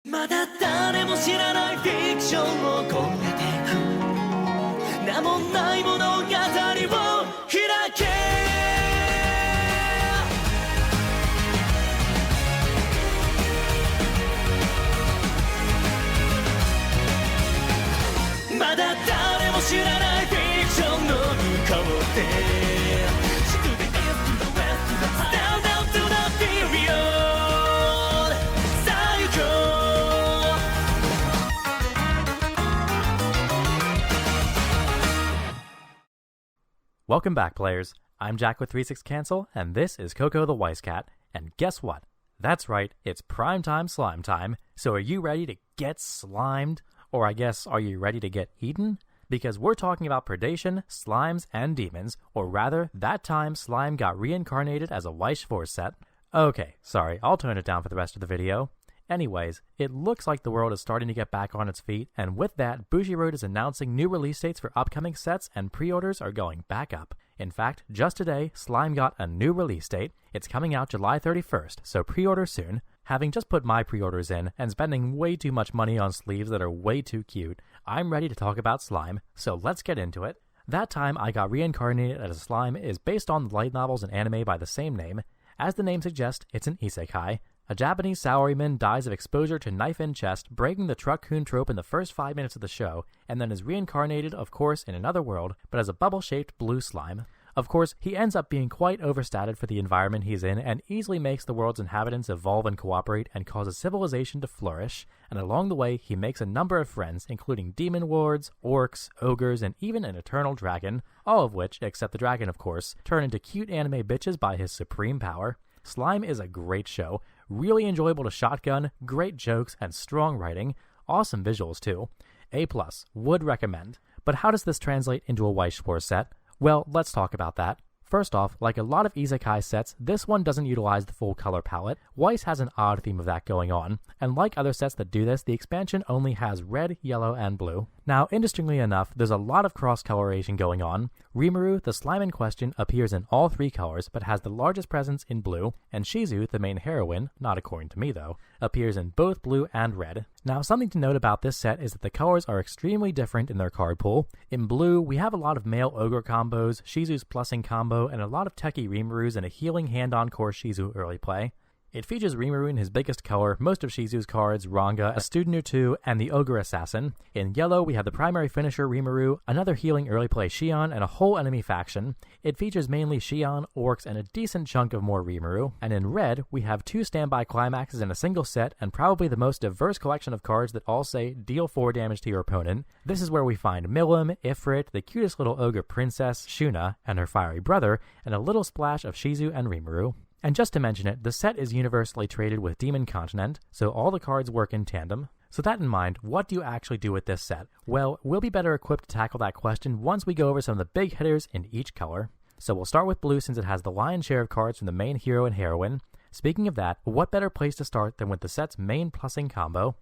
まだ誰も知らないフィクションを込めてく名もない物語を開けまだ誰も知らないフィクションの向こうで To the east, to the west, to the down, down to the period 最強 Welcome back, players. I'm Jack with 36 Cancel, and this is Coco the Weiss Cat. And guess what? That's right, it's primetime slime time. So are you ready to get slimed? Or I guess, are you ready to get eaten? Because we're talking about predation, slimes, and demons, or rather, that time slime got reincarnated as a Weiss Schwarz set. Okay, sorry, I'll tone it down for the rest of the video. Anyways, it looks like the world is starting to get back on its feet, and with that, Bushiroad is announcing new release dates for upcoming sets, and pre-orders are going back up. In fact, just today, Slime got a new release date. It's coming out July 31st, so pre-order soon. Having just put my pre-orders in, and spending way too much money on sleeves that are way too cute, I'm ready to talk about Slime, so let's get into it. That time I got reincarnated as a slime is based on the light novels and anime by the same name. As the name suggests, it's an isekai. A Japanese salaryman dies of exposure to knife in chest, breaking the truck-coon trope in the first 5 minutes of the show, and then is reincarnated, of course, in another world, but as a bubble-shaped blue slime. Of course, he ends up being quite overstated for the environment he's in and easily makes the world's inhabitants evolve and cooperate and causes civilization to flourish, and along the way he makes a number of friends, including demon lords, orcs, ogres, and even an eternal dragon, all of which, except the dragon of course, turn into cute anime bitches by his supreme power. Slime is a great show, really enjoyable to shotgun, great jokes, and strong writing, awesome visuals too. A+, would recommend. But how does this translate into a Weiss Schwarz set? Well, let's talk about that. First off, like a lot of isekai sets, this one doesn't utilize the full color palette. Weiss has an odd theme of that going on, and like other sets that do this, the expansion only has red, yellow, and blue. Now, interestingly enough, there's a lot of cross-coloration going on. Rimuru, the slime in question, appears in all three colors, but has the largest presence in blue, and Shizu, the main heroine, not according to me though, appears in both blue and red. Now, something to note about this set is that the colors are extremely different in their card pool. In blue, we have a lot of male ogre combos, Shizu's plussing combo, and a lot of techie Rimirus and a healing hand-on core Shizu early play. It features Rimuru in his biggest color, most of Shizu's cards, Ranga, a student or two, and the Ogre Assassin. In yellow, we have the primary finisher Rimiru, another healing early play Shion, and a whole enemy faction. It features mainly Shion, orcs, and a decent chunk of more Rimuru. And in red, we have two standby climaxes in a single set, and probably the most diverse collection of cards that all say, deal 4 damage to your opponent. This is where we find Milem, Ifrit, the cutest little ogre princess, Shuna, and her fiery brother, and a little splash of Shizu and Rimuru. And just to mention it, the set is universally traded with Demon Continent, so all the cards work in tandem. So that in mind, what do you actually do with this set? Well, we'll be better equipped to tackle that question once we go over some of the big hitters in each color. So we'll start with blue since it has the lion's share of cards from the main hero and heroine. Speaking of that, what better place to start than with the set's main plussing combo?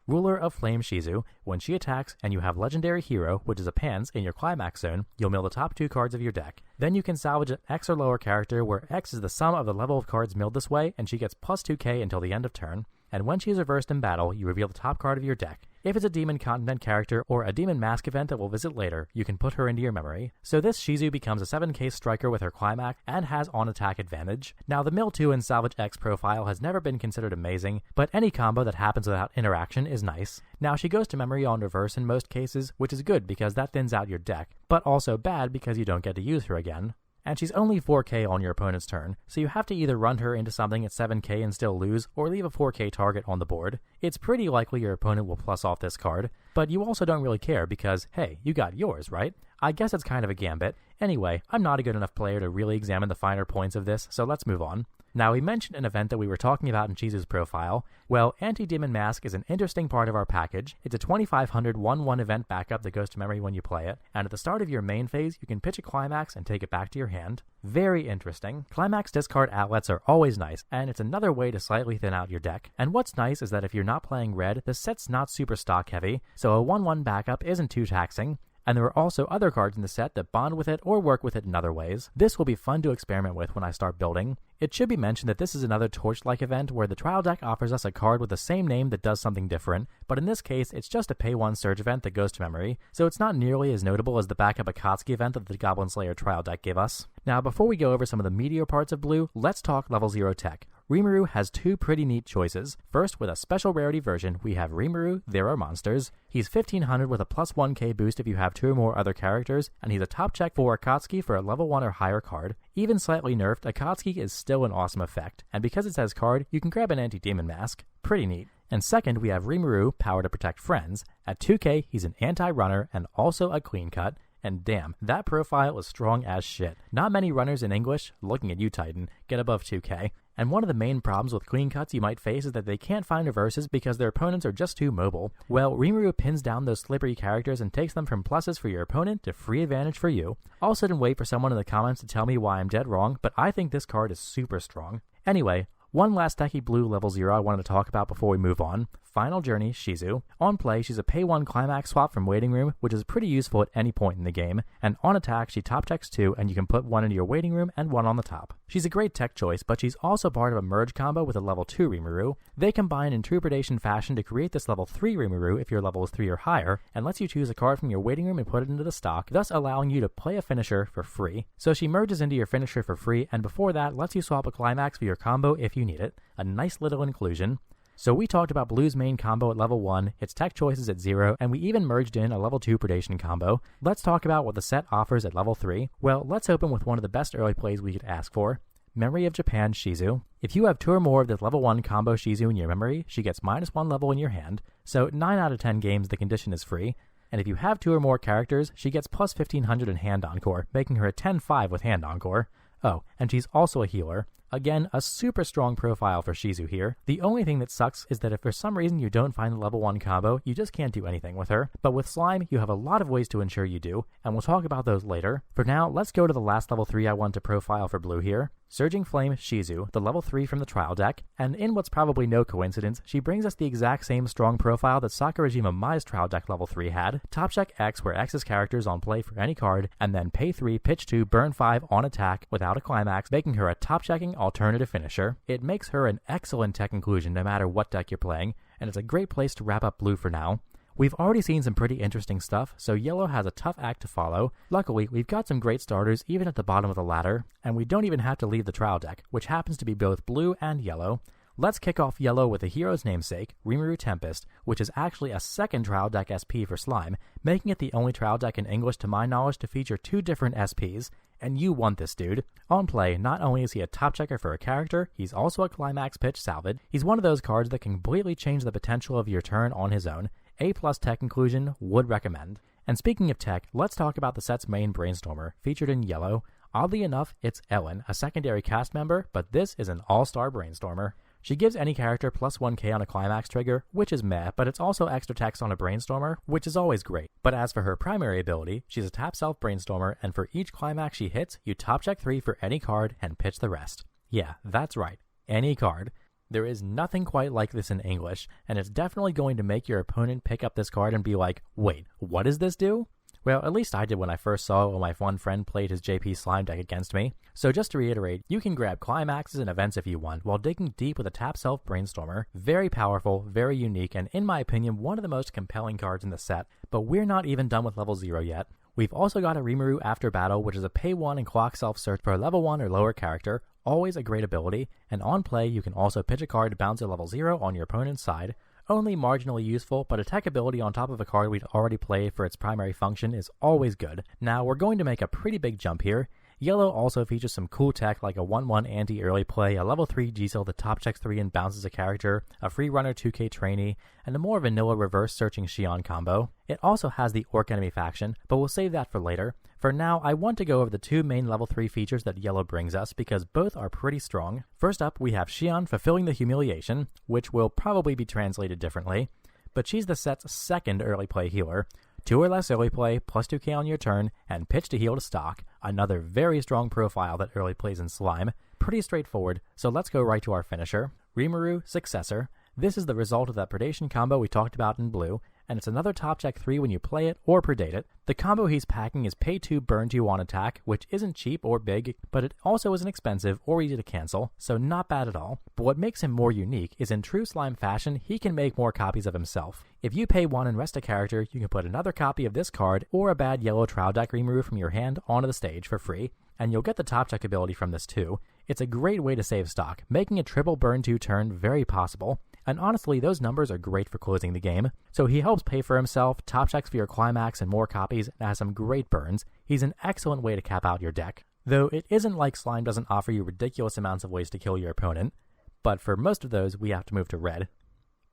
Ruler of Flame Shizu. When she attacks and you have Legendary Hero, which is a Pans, in your climax zone, you'll mill the top 2 cards of your deck. Then you can salvage an X or lower character where X is the sum of the level of cards milled this way, and she gets plus 2k until the end of turn. And when she is reversed in battle, you reveal the top card of your deck. If it's a Demon Continent character or a Demon Mask event that we'll visit later, you can put her into your memory. So this Shizu becomes a 7k striker with her climax and has on-attack advantage. Now the Mill 2 and Salvage X profile has never been considered amazing, but any combo that happens without interaction is nice. Now she goes to memory on reverse in most cases, which is good because that thins out your deck, but also bad because you don't get to use her again. And she's only 4k on your opponent's turn, so you have to either run her into something at 7k and still lose, or leave a 4k target on the board. It's pretty likely your opponent will plus off this card, but you also don't really care because, hey, you got yours, right? I guess it's kind of a gambit. Anyway, I'm not a good enough player to really examine the finer points of this, so let's move on. Now, we mentioned an event that we were talking about in Shizu's profile. Well, Anti-Demon Mask is an interesting part of our package. It's a 2500 1/1 event backup that goes to memory when you play it, and at the start of your main phase, you can pitch a climax and take it back to your hand. Very interesting. Climax discard outlets are always nice, and it's another way to slightly thin out your deck. And what's nice is that if you're not playing red, the set's not super stock heavy, so a 1/1 backup isn't too taxing. and there are also other cards in the set that bond with it or work with it in other ways. This will be fun to experiment with when I start building. It should be mentioned that this is another Torch-like event where the trial deck offers us a card with the same name that does something different, but in this case it's just a pay 1 Surge event that goes to memory, so it's not nearly as notable as the backup Akatsuki event that the Goblin Slayer trial deck gave us. Now before we go over some of the meatier parts of blue, let's talk level 0 tech. Rimiru has two pretty neat choices. First, with a special rarity version, we have Rimiru, There Are Monsters. He's 1500 with a plus 1k boost if you have 2 or more other characters, and he's a top check for Akatsuki for a level 1 or higher card. Even slightly nerfed, Akatsuki is still an awesome effect, and because it says card, you can grab an anti-demon mask. Pretty neat. And second, we have Rimiru, Power to Protect Friends. At 2k, he's an anti-runner and also a clean cut. And damn, that profile is strong as shit. Not many runners in English, looking at you Titan, get above 2k. And one of the main problems with clean cuts you might face is that they can't find reverses because their opponents are just too mobile. Well, Rimiru pins down those slippery characters and takes them from pluses for your opponent to free advantage for you. I'll sit and wait for someone in the comments to tell me why I'm dead wrong, but I think this card is super strong. Anyway, one last techie blue level 0 I wanted to talk about before we move on. Final Journey, Shizu. On play, she's a pay 1 climax swap from Waiting Room, which is pretty useful at any point in the game, and on attack, she top checks 2, and you can put 1 into your Waiting Room and 1 on the top. She's a great tech choice, but she's also part of a merge combo with a level 2 Rimiru. They combine in true predation fashion to create this level 3 Rimiru if your level is 3 or higher, and lets you choose a card from your Waiting Room and put it into the stock, thus allowing you to play a finisher for free. So she merges into your finisher for free, and before that, lets you swap a climax for your combo if you need it. A nice little inclusion. So we talked about Blue's main combo at level 1, its tech choices at 0, and we even merged in a level 2 predation combo. Let's talk about what the set offers at level 3. Well, let's open with one of the best early plays we could ask for. Memory of Japan Shizu. If you have 2 or more of this level 1 combo Shizu in your memory, she gets -1 level in your hand, so 9 out of 10 games the condition is free. And if you have 2 or more characters, she gets plus 1500 in Hand Encore, making her a 10-5 with Hand Encore. Oh, and she's also a healer. Again, a super strong profile for Shizu here. The only thing that sucks is that if for some reason you don't find the level 1 combo, you just can't do anything with her. But with Slime, you have a lot of ways to ensure you do, and we'll talk about those later. For now, let's go to the last level 3 I want to profile for Blue here. Surging Flame Shizu, the level 3 from the trial deck, and in what's probably no coincidence, she brings us the exact same strong profile that Sakurajima Mai's trial deck level 3 had. Top check X, where X is characters on play for any card, and then pay 3, pitch 2, burn 5 on attack without a climax, making her a top checking alternative finisher. It makes her an excellent tech inclusion no matter what deck you're playing, and it's a great place to wrap up Blue for now. We've already seen some pretty interesting stuff, so Yellow has a tough act to follow. Luckily, we've got some great starters even at the bottom of the ladder, and we don't even have to leave the trial deck, which happens to be both Blue and Yellow. Let's kick off Yellow with the hero's namesake, Rimiru Tempest, which is actually a second trial deck SP for Slime, making it the only trial deck in English to my knowledge to feature 2 different SPs. And you want this dude. On play, not only is he a top checker for a character, he's also a climax pitch salvage. He's one of those cards that can completely change the potential of your turn on his own. A+ tech inclusion, would recommend. And speaking of tech, let's talk about the set's main Brainstormer, featured in Yellow. Oddly enough, it's Ellen, a secondary cast member, but this is an all-star Brainstormer. She gives any character plus 1k on a climax trigger, which is meh, but it's also extra text on a Brainstormer, which is always great. But as for her primary ability, she's a tap self Brainstormer, and for each climax she hits, you top check 3 for any card and pitch the rest. Yeah, that's right, any card. There is nothing quite like this in English, and it's definitely going to make your opponent pick up this card and be like, wait, what does this do? Well, at least I did when I first saw it when my one friend played his JP Slime deck against me. So just to reiterate, you can grab climaxes and events if you want, while digging deep with a tap self Brainstormer. Very powerful, very unique, and in my opinion, one of the most compelling cards in the set, but we're not even done with level 0 yet. We've also got a Rimiru After Battle, which is a pay 1 and clock self-search for a level 1 or lower character, always a great ability, and on play you can also pitch a card to bounce at level 0 on your opponent's side. Only marginally useful, but a tech ability on top of a card we'd already played for its primary function is always good. Now we're going to make a pretty big jump here. Yellow also features some cool tech like a 1-1 anti-early play, a level 3 G-Cell that top checks 3 and bounces a character, a free runner 2k trainee, and a more vanilla reverse searching Shion combo. It also has the Orc enemy faction, but we'll save that for later. For now, I want to go over the 2 main level 3 features that Yellow brings us because both are pretty strong. First up, we have Shion Fulfilling the Humiliation, which will probably be translated differently, but she's the set's second early play healer. 2 or less early play, plus 2k on your turn, and pitch to heal to stock. Another very strong profile that early plays in Slime. Pretty straightforward, so let's go right to our finisher. Rimiru Successor. This is the result of that predation combo we talked about in Blue, and it's another top check 3 when you play it or predate it. The combo he's packing is pay 2, burn 2 on attack, which isn't cheap or big, but it also isn't expensive or easy to cancel, so not bad at all. But what makes him more unique is in true slime fashion, he can make more copies of himself. If you pay 1 and rest a character, you can put another copy of this card or a bad yellow Trow deck Rimiru from your hand onto the stage for free, and you'll get the top check ability from this too. It's a great way to save stock, making a triple burn 2 turn very possible, and honestly those numbers are great for closing the game. So he helps pay for himself, top checks for your climax and more copies, and has some great burns. He's an excellent way to cap out your deck. Though it isn't like slime doesn't offer you ridiculous amounts of ways to kill your opponent, but for most of those we have to move to red.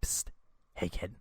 Psst, hey kid,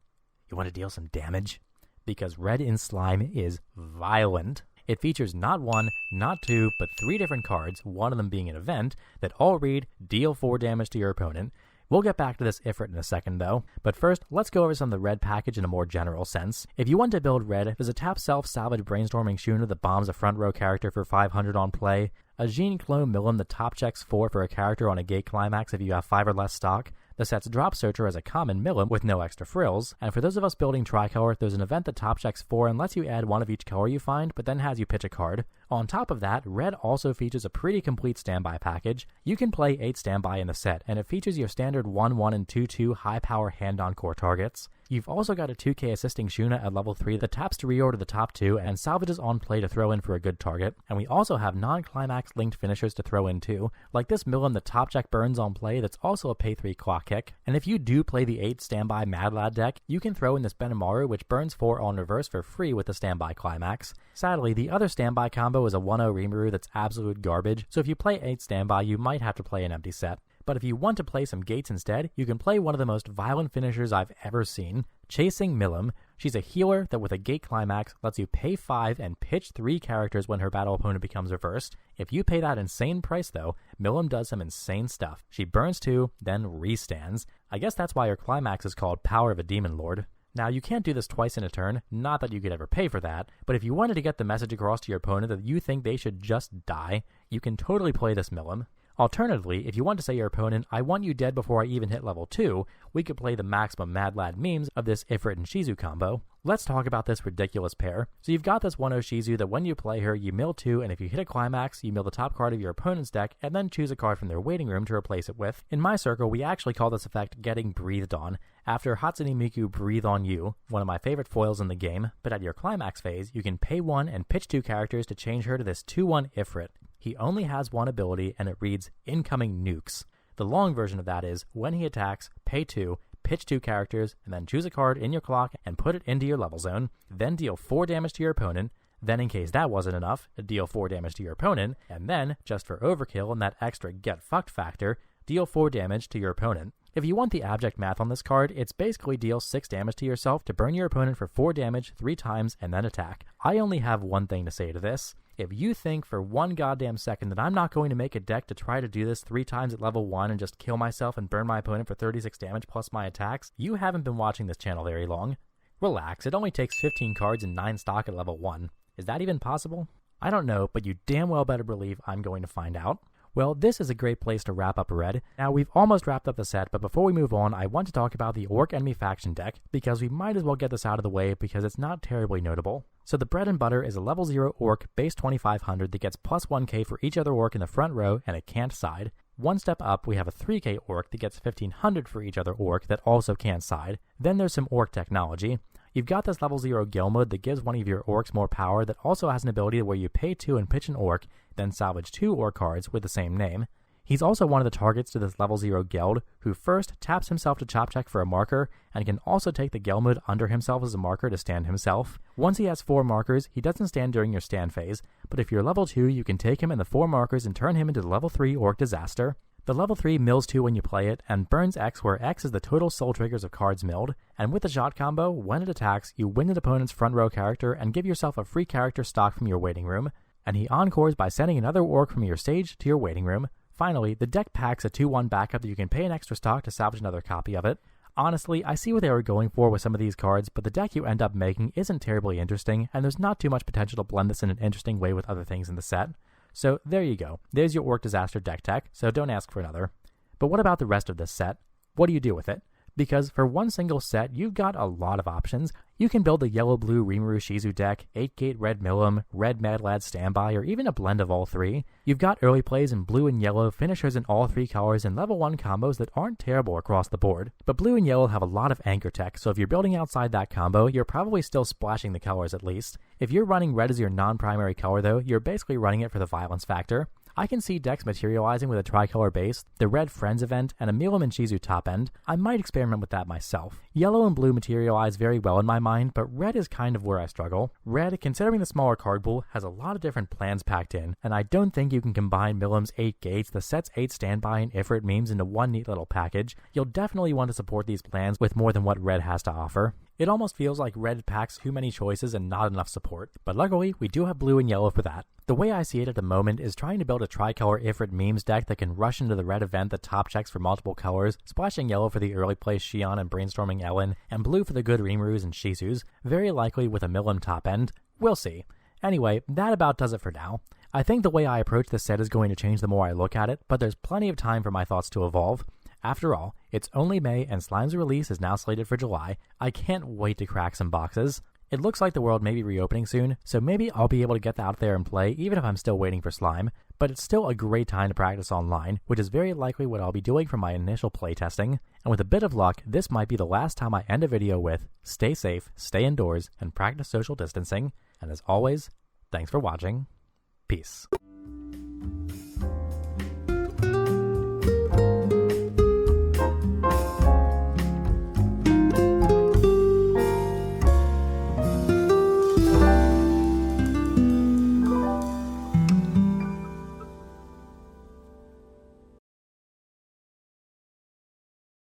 you want to deal some damage? Because red in slime is violent. It features not 1, not 2, but 3 different cards, one of them being an event, that all read deal 4 damage to your opponent. We'll get back to this Ifrit in a second though, but first, let's go over some of the red package in a more general sense. If you want to build red, there's a tap self-salvage brainstorming Shuna that bombs a front row character for 500 on play, a Jean clone milem that top checks 4 for a character on a gate climax if you have 5 or less stock. The set's Drop Searcher as a common milem with no extra frills, and for those of us building tricolor, there's an event that top checks 4 and lets you add 1 of each color you find, but then has you pitch a card. On top of that, red also features a pretty complete standby package. You can play 8 standby in the set, and it features your standard 1-1 and 2-2 high power hand-on core targets. You've also got a 2k assisting Shuna at level 3 that taps to reorder the top 2 and salvages on play to throw in for a good target, and we also have non-climax linked finishers to throw in too, like this milem that top check burns on play that's also a pay 3 clock kick. And if you do play the 8 standby Mad Lad deck, you can throw in this Benimaru which burns 4 on reverse for free with the standby climax. Sadly, the other standby combo is a 1-0 Rimiru that's absolute garbage, so if you play 8 standby you might have to play an empty set. But if you want to play some gates instead, you can play one of the most violent finishers I've ever seen, Chasing Milem. She's a healer that with a gate climax lets you pay 5 and pitch 3 characters when her battle opponent becomes reversed. If you pay that insane price though, Milem does some insane stuff. She burns 2, then restands. I guess that's why her climax is called Power of a Demon Lord. Now, you can't do this twice in a turn, not that you could ever pay for that, but if you wanted to get the message across to your opponent that you think they should just die, you can totally play this Milem. Alternatively, if you want to say to your opponent, I want you dead before I even hit level 2, we could play the maximum Mad Lad memes of this Ifrit and Shizu combo. Let's talk about this ridiculous pair. So you've got this 1-0 Shizu that when you play her, you mill 2, and if you hit a climax, you mill the top card of your opponent's deck, and then choose a card from their waiting room to replace it with. In my circle, we actually call this effect getting breathed on. After Hatsune Miku Breathe on You, one of my favorite foils in the game, but at your climax phase, you can pay 1 and pitch 2 characters to change her to this 2-1 Ifrit. He only has 1 ability, and it reads Incoming Nukes. The long version of that is, when he attacks, pay 2, pitch 2 characters, and then choose a card in your clock and put it into your level zone, then deal 4 damage to your opponent, then in case that wasn't enough, deal 4 damage to your opponent, and then, just for overkill and that extra get fucked factor, deal 4 damage to your opponent. If you want the abject math on this card, it's basically deal 6 damage to yourself to burn your opponent for 4 damage 3 times and then attack. I only have one thing to say to this. If you think for one goddamn second that I'm not going to make a deck to try to do this 3 times at level 1 and just kill myself and burn my opponent for 36 damage plus my attacks, you haven't been watching this channel very long. Relax, it only takes 15 cards and 9 stock at level 1. Is that even possible? I don't know, but you damn well better believe I'm going to find out. Well, this is a great place to wrap up Red. Now, we've almost wrapped up the set, but before we move on, I want to talk about the Orc Enemy Faction deck, because we might as well get this out of the way because it's not terribly notable. So the bread and butter is a level 0 Orc base 2500 that gets plus 1k for each other Orc in the front row and a can't side. One step up, we have a 3k Orc that gets 1500 for each other Orc that also can't side. Then there's some Orc technology. You've got this level 0 Gil mode that gives one of your Orcs more power that also has an ability where you pay 2 and pitch an Orc, then salvage 2 Orc cards with the same name. He's also one of the targets to this level 0 Geld, who first taps himself to chop check for a marker, and can also take the Gel mode under himself as a marker to stand himself. Once he has 4 markers, he doesn't stand during your stand phase, but if you're level 2, you can take him and the 4 markers and turn him into the level 3 Orc Disaster. The level 3 mills 2 when you play it, and burns X where X is the total soul triggers of cards milled, and with the shot combo, when it attacks, you win an opponent's front row character and give yourself a free character stock from your waiting room, and he encores by sending another Orc from your stage to your waiting room. Finally, the deck packs a 2-1 backup that you can pay an extra stock to salvage another copy of it. Honestly, I see what they were going for with some of these cards, but the deck you end up making isn't terribly interesting, and there's not too much potential to blend this in an interesting way with other things in the set. So there you go. There's your Orc Disaster deck tech, so don't ask for another. But what about the rest of this set? What do you do with it? because for one single set, you've got a lot of options. You can build a yellow-blue Rimiru Shizu deck, 8-gate red milem, red Mad Lad standby, or even a blend of all three. You've got early plays in blue and yellow, finishers in all three colors, and level 1 combos that aren't terrible across the board. But blue and yellow have a lot of anchor tech, so if you're building outside that combo, you're probably still splashing the colors at least. If you're running red as your non-primary color though, you're basically running it for the violence factor. I can see decks materializing with a tricolor base, the Red Friends event, and a milem and Shizu top end. I might experiment with that myself. Yellow and blue materialize very well in my mind, but red is kind of where I struggle. Red, considering the smaller card pool, has a lot of different plans packed in, and I don't think you can combine milem's 8 gates, the set's 8 standby, and Ifrit memes into one neat little package. You'll definitely want to support these plans with more than what red has to offer. It almost feels like red packs too many choices and not enough support, but luckily we do have blue and yellow for that. The way I see it at the moment is trying to build a tricolor Ifrit memes deck that can rush into the red event that top checks for multiple colors, splashing yellow for the early play Xion and brainstorming Ellen, and blue for the good Rimirus and Shizus, very likely with a milem top end. We'll see. Anyway, that about does it for now. I think the way I approach this set is going to change the more I look at it, but there's plenty of time for my thoughts to evolve. After all, it's only May and Slime's release is now slated for July. I can't wait to crack some boxes. It looks like the world may be reopening soon, so maybe I'll be able to get out there and play even if I'm still waiting for Slime, but it's still a great time to practice online, which is very likely what I'll be doing for my initial playtesting. And with a bit of luck, this might be the last time I end a video with stay safe, stay indoors, and practice social distancing. And as always, thanks for watching. Peace.